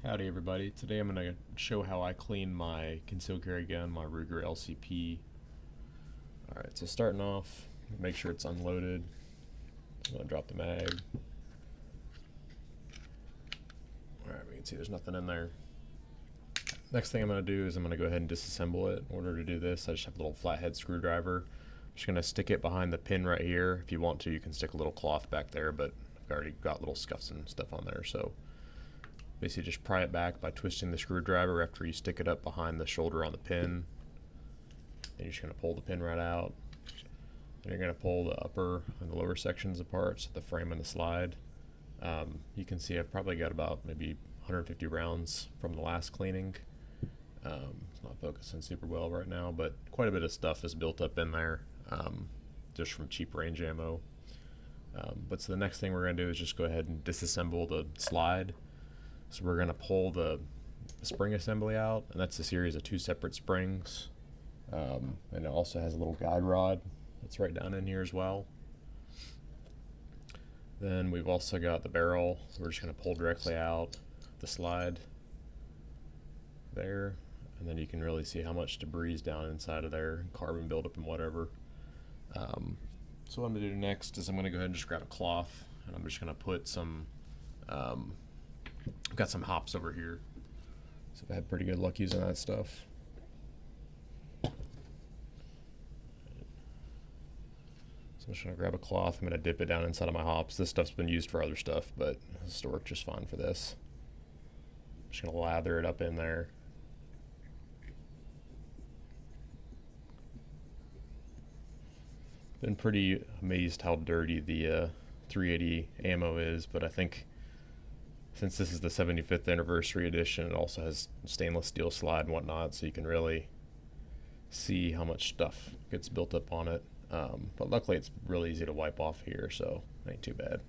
Howdy everybody. Today I'm going to show how I clean my concealed carry gun, my Ruger LCP. Alright, so starting off, make sure it's unloaded. I'm going to drop the mag. Alright, we can see there's nothing in there. Next thing I'm going to do is I'm going to go ahead and disassemble it. In order to do this, I just have a little flathead screwdriver. I'm just going to stick it behind the pin right here. If you want to, you can stick a little cloth back there, but I've already got little scuffs and stuff on there, so basically just pry it back by twisting the screwdriver after you stick it up behind the shoulder on the pin. And you're just going to pull the pin right out. And you're going to pull the upper and the lower sections apart, so the frame and the slide. You can see I've probably got about maybe 150 rounds from the last cleaning. It's not focusing super well right now, but quite a bit of stuff is built up in there, just from cheap range ammo. But so the next thing we're going to do is just go ahead and disassemble the slide. So we're going to pull the spring assembly out, and that's a series of two separate springs. And it also has a little guide rod that's right down in here as well. Then we've also got the barrel. So we're just going to pull directly out the slide there, and then you can really see how much debris is down inside of there, carbon buildup and whatever. So what I'm going to do next is I'm going to go ahead and just grab a cloth, and I'm just going to put some I've got some hops over here, so I've had pretty good luck using that stuff. So I'm just going to grab a cloth, I'm going to dip it down inside of my hops. This stuff's been used for other stuff, but this will work just fine for this. I'm just going to lather it up in there. Been pretty amazed how dirty the 380 ammo is, but I think since this is the 75th anniversary edition, it also has stainless steel slide and whatnot, so you can really see how much stuff gets built up on it. But luckily it's really easy to wipe off here, so it ain't too bad.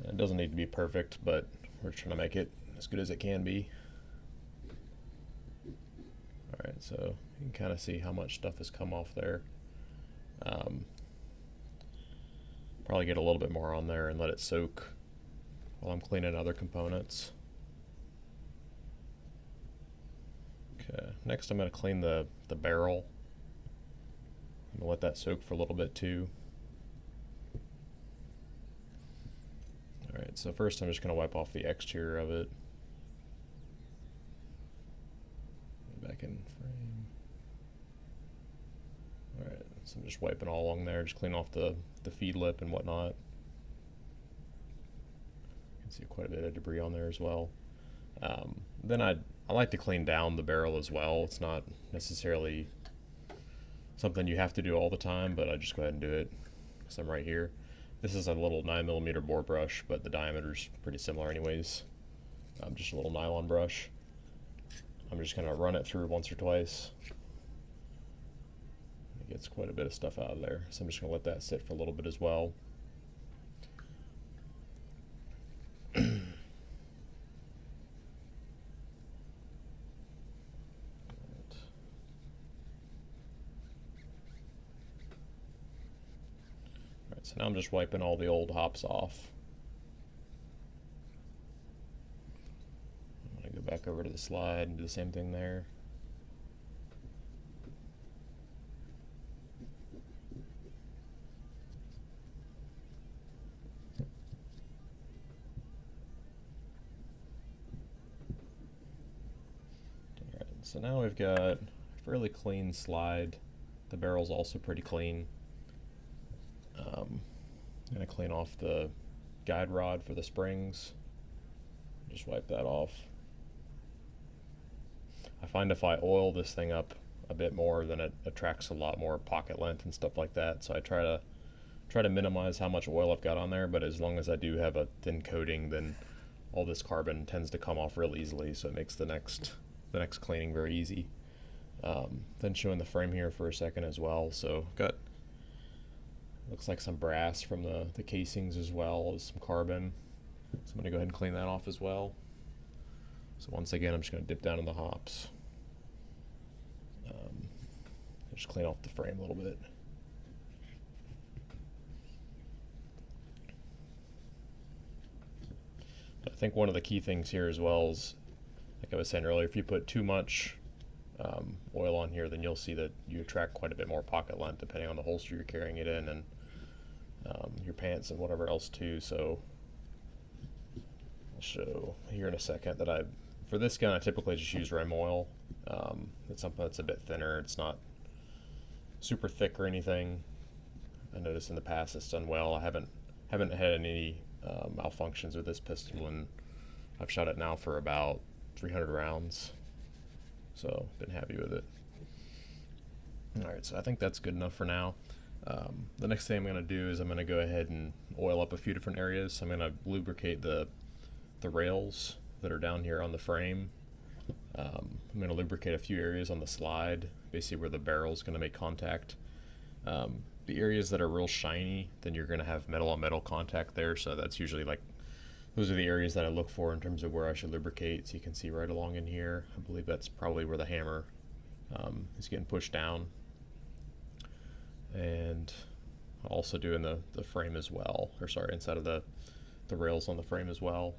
And it doesn't need to be perfect, but we're trying to make it as good as it can be. Alright, so you can kind of see how much stuff has come off there. Probably get a little bit more on there and let it soak while I'm cleaning other components. Okay, next I'm going to clean the barrel. I'm going to let that soak for a little bit too. Alright, so first I'm just going to wipe off the exterior of it. Back in frame. Alright, so I'm just wiping all along there, just clean off the feed lip and whatnot. You can see quite a bit of debris on there as well. Then I like to clean down the barrel as well. It's not necessarily something you have to do all the time, but I just go ahead and do it because I'm right here. This is a little 9mm bore brush, but the diameter's pretty similar anyways. Just a little nylon brush. I'm just going to run it through once or twice. It gets quite a bit of stuff out of there, so I'm just going to let that sit for a little bit as well. Alright, so now I'm just wiping all the old hops off. I'm going to go back over to the slide and do the same thing there. So now we've got a fairly clean slide. The barrel's also pretty clean. I'm going to clean off the guide rod for the springs. Just wipe that off. I find if I oil this thing up a bit more, then it attracts a lot more pocket lint and stuff like that. So I try to minimize how much oil I've got on there, but as long as I do have a thin coating, then all this carbon tends to come off real easily, so it makes the next cleaning very easy. Then showing the frame here for a second as well. So got, looks like some brass from the casings as well as some carbon. So I'm going to go ahead and clean that off as well. So once again, I'm just going to dip down in the hops. Just clean off the frame a little bit. think one of the key things here as well is, like I was saying earlier, if you put too much oil on here, then you'll see that you attract quite a bit more pocket length depending on the holster you're carrying it in, and your pants and whatever else too. So I'll show here in a second that for this gun I typically just use rim oil. It's something that's a bit thinner. It's not super thick or anything. I noticed in the past it's done well. I haven't had any malfunctions with this pistol, and I've shot it now for about 300 rounds, so been happy with it. Alright, so I think that's good enough for now. The next thing I'm going to do is I'm going to go ahead and oil up a few different areas. So I'm going to lubricate the rails that are down here on the frame. I'm going to lubricate a few areas on the slide, basically where the barrel is going to make contact. The areas that are real shiny, then you're going to have metal on metal contact there, so that's usually those are the areas that I look for in terms of where I should lubricate. So you can see right along in here, I believe that's probably where the hammer is getting pushed down. And I'll also do in the frame as well, or sorry, inside of the rails on the frame as well.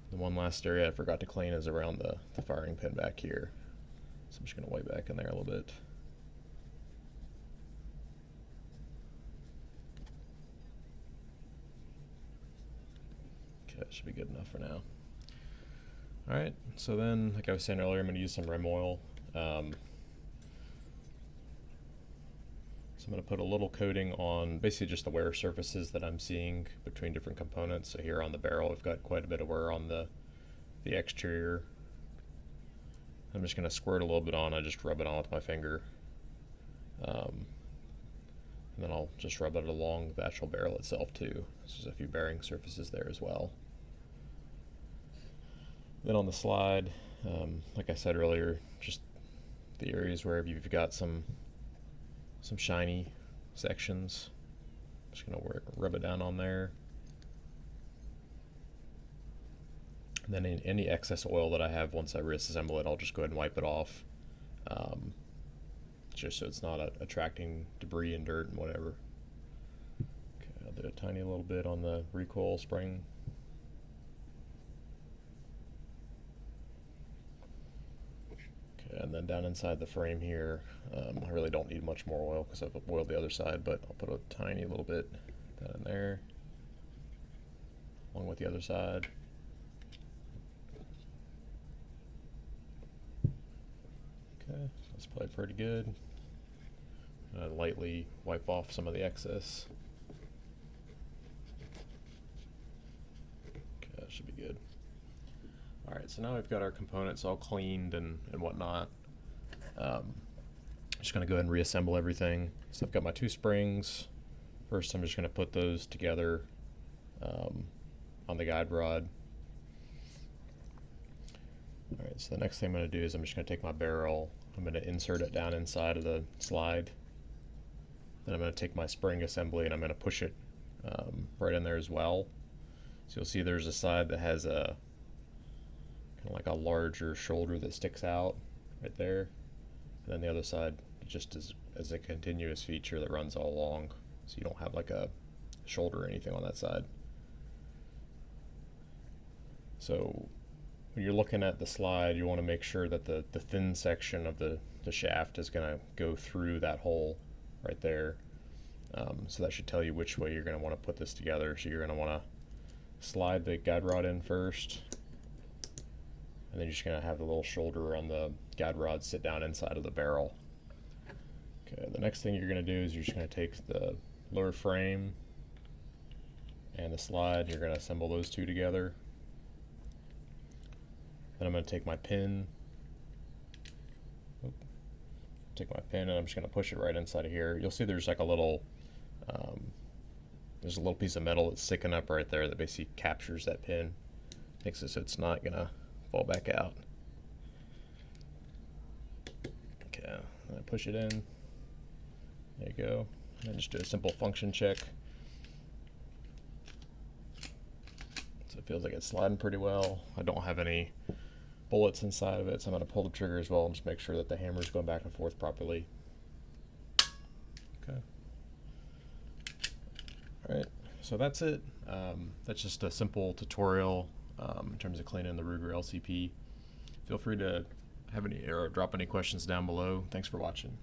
The one last area I forgot to clean is around the firing pin back here. So I'm just going to wipe back in there a little bit. Okay, that should be good enough for now. Alright, so then, like I was saying earlier, I'm going to use some rim oil. So I'm going to put a little coating on basically just the wear surfaces that I'm seeing between different components. So here on the barrel, I've got quite a bit of wear on the exterior. I'm just going to squirt a little bit on. I just rub it on with my finger. And then I'll just rub it along the actual barrel itself too. So there's a few bearing surfaces there as well. Then on the slide, like I said earlier, just the areas where you've got some shiny sections. Just gonna rub it down on there. And then any excess oil that I have, once I reassemble it, I'll just go ahead and wipe it off, just so it's not attracting debris and dirt and whatever. Okay, I'll do a tiny little bit on the recoil spring. Okay, and then down inside the frame here, I really don't need much more oil because I've oiled the other side, but I'll put a tiny little bit down in there, along with the other side. Okay, that's probably pretty good. Lightly wipe off some of the excess. Okay, that should be good. Alright, so now we've got our components all cleaned and whatnot. Just going to go ahead and reassemble everything. So I've got my two springs. First I'm just going to put those together on the guide rod. Alright, so the next thing I'm going to do is I'm just going to take my barrel, I'm going to insert it down inside of the slide. Then I'm going to take my spring assembly and I'm going to push it right in there as well. So you'll see there's a side that has a kind of like a larger shoulder that sticks out right there. And then the other side just is a continuous feature that runs all along. So you don't have like a shoulder or anything on that side. So when you're looking at the slide, you want to make sure that the thin section of the shaft is going to go through that hole right there. So that should tell you which way you're going to want to put this together. So you're going to want to slide the guide rod in first, and then you're just going to have the little shoulder on the guide rod sit down inside of the barrel. Okay, the next thing you're going to do is you're just going to take the lower frame and the slide, you're going to assemble those two together. Then I'm going to take my pin, and I'm just going to push it right inside of here. You'll see there's like a little, there's a little piece of metal that's sticking up right there that basically captures that pin, makes it so it's not going to fall back out. Okay, I'm going to push it in. There you go. And then just do a simple function check. So it feels like it's sliding pretty well. I don't have any bullets inside of it, so I'm going to pull the trigger as well and just make sure that the hammer is going back and forth properly. Okay. Alright, so that's it. That's just a simple tutorial in terms of cleaning the Ruger LCP. Feel free to have any or drop any questions down below. Thanks for watching.